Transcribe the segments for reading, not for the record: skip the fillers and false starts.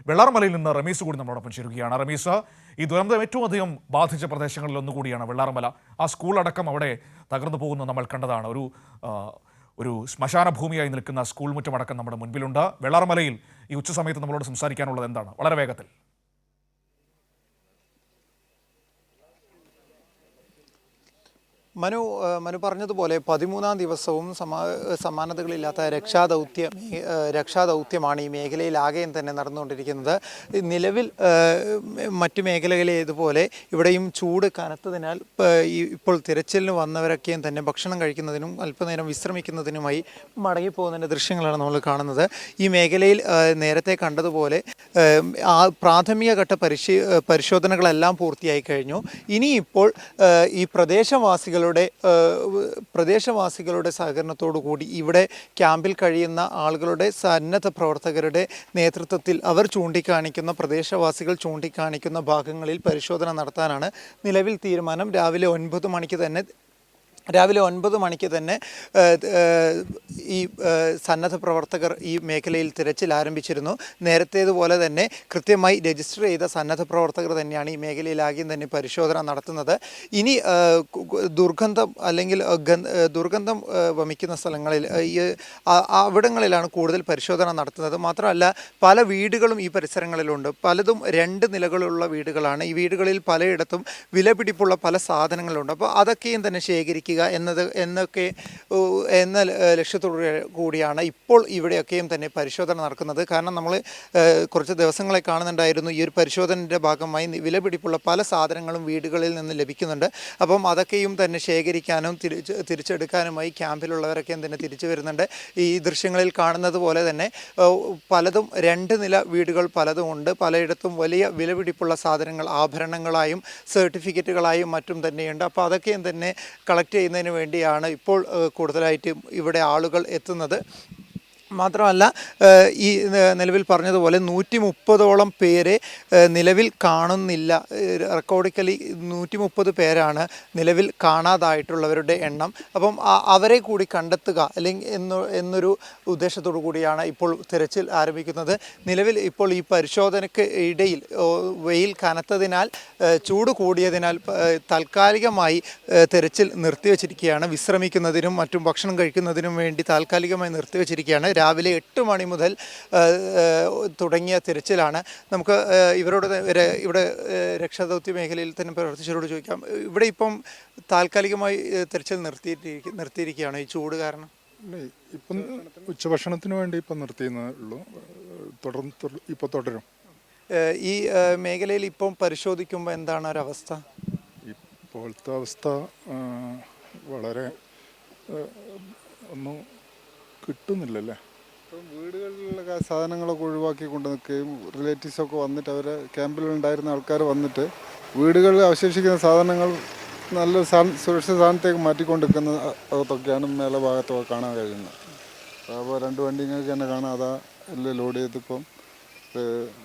വെള്ളാർമലയിൽ നിന്ന് റമീസ് കൂടി നമ്മളോടൊപ്പം ചേരുകയാണ്. റമീസ്, ഈ ദുരന്തം ഏറ്റവും അധികം ബാധിച്ച പ്രദേശങ്ങളിൽ ഒന്നുകൂടിയാണ് വെള്ളാർമല. ആ സ്കൂൾ അടക്കം അവിടെ തകർന്നു പോകുന്നത് നമ്മൾ കണ്ടതാണ്. ഒരു ശ്മശാന ഭൂമിയായി നിൽക്കുന്ന സ്കൂൾ മുറ്റമടക്കം നമ്മുടെ മുൻപിലുണ്ട്. വെള്ളാർമലയിൽ ഈ ഉച്ചസമയത്ത് നമ്മളോട് സംസാരിക്കാനുള്ളത് എന്താണ്? വളരെ വേഗത്തിൽ. മനു പറഞ്ഞതുപോലെ 13-ാം ദിവസവും സമാനതകളില്ലാത്ത രക്ഷാദൗത്യമാണ് ഈ മേഖലയിലാകെയും തന്നെ നടന്നുകൊണ്ടിരിക്കുന്നത്. നിലവിൽ മറ്റു മേഖലകളിലേതുപോലെ ഇവിടെയും ചൂട് കനത്തതിനാൽ ഇപ്പോൾ തിരച്ചിലിന് വന്നവരൊക്കെയും തന്നെ ഭക്ഷണം കഴിക്കുന്നതിനും അല്പനേരം വിശ്രമിക്കുന്നതിനുമായി മടങ്ങിപ്പോകുന്നതിൻ്റെ ദൃശ്യങ്ങളാണ് നമ്മൾ കാണുന്നത്. ഈ മേഖലയിൽ നേരത്തെ കണ്ടതുപോലെ പ്രാഥമിക ഘട്ട പരിശോധനകളെല്ലാം പൂർത്തിയായി കഴിഞ്ഞു. ഇനിയിപ്പോൾ ഈ പ്രദേശവാസികളുടെ സഹകരണത്തോടു കൂടി ഇവിടെ ക്യാമ്പിൽ കഴിയുന്ന ആളുകളുടെ സന്നദ്ധ പ്രവർത്തകരുടെ നേതൃത്വത്തിൽ അവർ പ്രദേശവാസികൾ ചൂണ്ടിക്കാണിക്കുന്ന ഭാഗങ്ങളിൽ പരിശോധന നടത്താനാണ് നിലവിൽ തീരുമാനം. രാവിലെ 9 മണിക്ക് തന്നെ ഈ സന്നദ്ധ പ്രവർത്തകർ ഈ മേഖലയിൽ തിരച്ചിൽ ആരംഭിച്ചിരുന്നു. നേരത്തേതുപോലെ തന്നെ കൃത്യമായി രജിസ്റ്റർ ചെയ്ത സന്നദ്ധ പ്രവർത്തകർ തന്നെയാണ് ഈ മേഖലയിലാകെയും തന്നെ പരിശോധന നടത്തുന്നത്. ഇനി ദുർഗന്ധം വമിക്കുന്ന സ്ഥലങ്ങളിൽ അവിടങ്ങളിലാണ് കൂടുതൽ പരിശോധന നടത്തുന്നത്. മാത്രമല്ല പല വീടുകളും ഈ പരിസരങ്ങളിലുണ്ട്. പലതും 2 നിലകളുള്ള വീടുകളാണ്. ഈ വീടുകളിൽ പലയിടത്തും വിലപിടിപ്പുള്ള പല സാധനങ്ങളുണ്ട്. അപ്പോൾ അതൊക്കെയും തന്നെ ശേഖരിക്കുക എന്ന ലക്ഷ്യത്തോടു കൂടിയാണ് ഇപ്പോൾ ഇവിടെയൊക്കെയും തന്നെ പരിശോധന നടക്കുന്നത്. കാരണം നമ്മൾ കുറച്ച് ദിവസങ്ങളെ കാണുന്നുണ്ടായിരുന്നു ഈ ഒരു പരിശോധനയുടെ ഭാഗമായി വിലപിടിപ്പുള്ള പല സാധനങ്ങളും വീടുകളിൽ നിന്ന് ലഭിക്കുന്നുണ്ട്. അപ്പം അതൊക്കെയും തന്നെ ശേഖരിക്കാനും തിരിച്ചെടുക്കാനുമായി ക്യാമ്പിലുള്ളവരൊക്കെയും തന്നെ തിരിച്ചു വരുന്നുണ്ട്. ഈ ദൃശ്യങ്ങളിൽ കാണുന്നത് പോലെ തന്നെ പലതും 2 നില വീടുകൾ പലതും ഉണ്ട്. പലയിടത്തും വലിയ വിലപിടിപ്പുള്ള സാധനങ്ങൾ ആഭരണങ്ങളായും സർട്ടിഫിക്കറ്റുകളായും മറ്റും തന്നെയുണ്ട്. അപ്പോൾ അതൊക്കെയും തന്നെ കളക്ട് ചെയ്യുന്നതിന് വേണ്ടിയാണ് ഇപ്പോൾ കൂടുതലായിട്ടും ഇവിടെ ആളുകൾ എത്തുന്നത്. മാത്രമല്ല ഈ നിലവിൽ പറഞ്ഞതുപോലെ 130ഓളം പേരെ നിലവിൽ കാണുന്നില്ല. റെക്കോർഡിക്കലി 130 പേരാണ് നിലവിൽ കാണാതായിട്ടുള്ളവരുടെ എണ്ണം. അപ്പം അവരെ കൂടി കണ്ടെത്തുക അല്ലെങ്കിൽ എന്നൊരു ഉദ്ദേശത്തോടു കൂടിയാണ് ഇപ്പോൾ തിരച്ചിൽ ആരംഭിക്കുന്നത്. നിലവിൽ ഇപ്പോൾ ഈ പരിശോധനയ്ക്ക് ഇടയിൽ വെയിൽ കനത്തതിനാൽ ചൂട് കൂടിയതിനാൽ താൽക്കാലികമായി തിരച്ചിൽ നിർത്തിവെച്ചിരിക്കുകയാണ്. വിശ്രമിക്കുന്നതിനും മറ്റും ഭക്ഷണം കഴിക്കുന്നതിനും വേണ്ടി താൽക്കാലികമായി നിർത്തിവെച്ചിരിക്കുകയാണ്. രാവിലെ 8 മണി മുതൽ തുടങ്ങിയ തിരച്ചിലാണ്. നമുക്ക് ഇവിടെ രക്ഷാദൗത്യ മേഖലയിൽ തന്നെ പ്രവർത്തിച്ചവരോട് ചോദിക്കാം. ഇവിടെ ഇപ്പം താൽക്കാലികമായി തിരച്ചിൽ നിർത്തിയിരിക്കുകയാണ് ഈ ചൂട് കാരണം. ഇപ്പം ഉച്ചഭക്ഷണത്തിന് വേണ്ടി ഇപ്പം നിർത്തിയെന്നേ ഉള്ളൂ. ഇപ്പോൾ തുടരും. ഈ മേഖലയിൽ ഇപ്പം പരിശോധിക്കുമ്പോൾ എന്താണ് ഒരവസ്ഥ? ഇപ്പോഴത്തെ അവസ്ഥ വളരെ ഒന്നും കിട്ടുന്നില്ലല്ലേ. ഇപ്പം വീടുകളിലുള്ള സാധനങ്ങളൊക്കെ ഒഴിവാക്കി കൊണ്ട് നിൽക്കുകയും റിലേറ്റീവ്സൊക്കെ വന്നിട്ട് അവരെ ക്യാമ്പിലുണ്ടായിരുന്ന ആൾക്കാർ വന്നിട്ട് വീടുകളിൽ അവശേഷിക്കുന്ന സാധനങ്ങൾ നല്ല സുരക്ഷിത സ്ഥാനത്തേക്ക് മാറ്റിക്കൊണ്ടിരിക്കുന്ന അകത്തൊക്കെയാണ് മേലെ ഭാഗത്തൊക്കെ കാണാൻ കഴിയുന്നത്. അപ്പോൾ 2 വണ്ടിങ്ങൾക്ക് തന്നെ കാണാം. അതാ എല്ലാം ലോഡ് ചെയ്തിപ്പം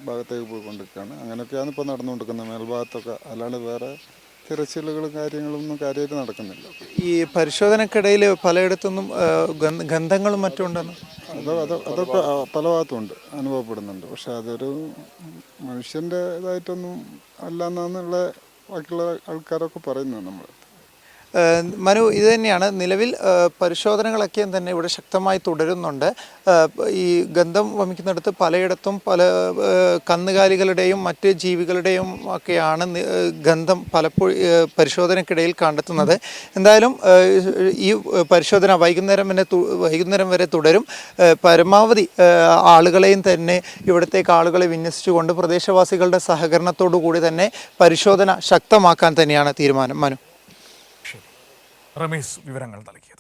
ഭാഗത്തേക്ക് പോയിക്കൊണ്ടിരിക്കുകയാണ്. അങ്ങനെയൊക്കെയാണ് ഇപ്പോൾ നടന്നുകൊണ്ടിരിക്കുന്നത് മേൽഭാഗത്തൊക്കെ. അല്ലാണ്ട് വേറെ തിരച്ചിലുകളും കാര്യങ്ങളൊന്നും കാര്യമായിട്ട് നടക്കുന്നില്ല. ഈ പരിശോധനക്കിടയിൽ പലയിടത്തുനിന്നും ഗന്ധങ്ങളും മറ്റും ഉണ്ടെന്ന് അതൊക്കെ പല ഭാഗത്തുമുണ്ട്, അനുഭവപ്പെടുന്നുണ്ട്. പക്ഷെ അതൊരു മനുഷ്യൻ്റെ ഇതായിട്ടൊന്നും അല്ല എന്നാന്നുള്ള ബാക്കിയുള്ള ആൾക്കാരൊക്കെ പറയുന്നത് നമ്മൾ. മനു, ഇത് തന്നെയാണ് നിലവിൽ പരിശോധനകളൊക്കെയും തന്നെ ഇവിടെ ശക്തമായി തുടരുന്നുണ്ട്. ഈ ഗന്ധം വമിക്കുന്നിടത്ത് പലയിടത്തും പല കന്നുകാലികളുടെയും മറ്റ് ജീവികളുടെയും ഒക്കെയാണ് ഗന്ധം പലപ്പോഴും പരിശോധനയ്ക്കിടയിൽ കണ്ടെത്തുന്നത്. എന്തായാലും ഈ പരിശോധന വൈകുന്നേരം വരെ തുടരും. പരമാവധി ആളുകളെയും തന്നെ ഇവിടത്തേക്ക് ആളുകളെ വിന്യസിച്ചുകൊണ്ട് പ്രദേശവാസികളുടെ സഹകരണത്തോടു കൂടി തന്നെ പരിശോധന ശക്തമാക്കാൻ തന്നെയാണ് തീരുമാനം. മനു, റമീസ് വിവരങ്ങൾ നൽകി.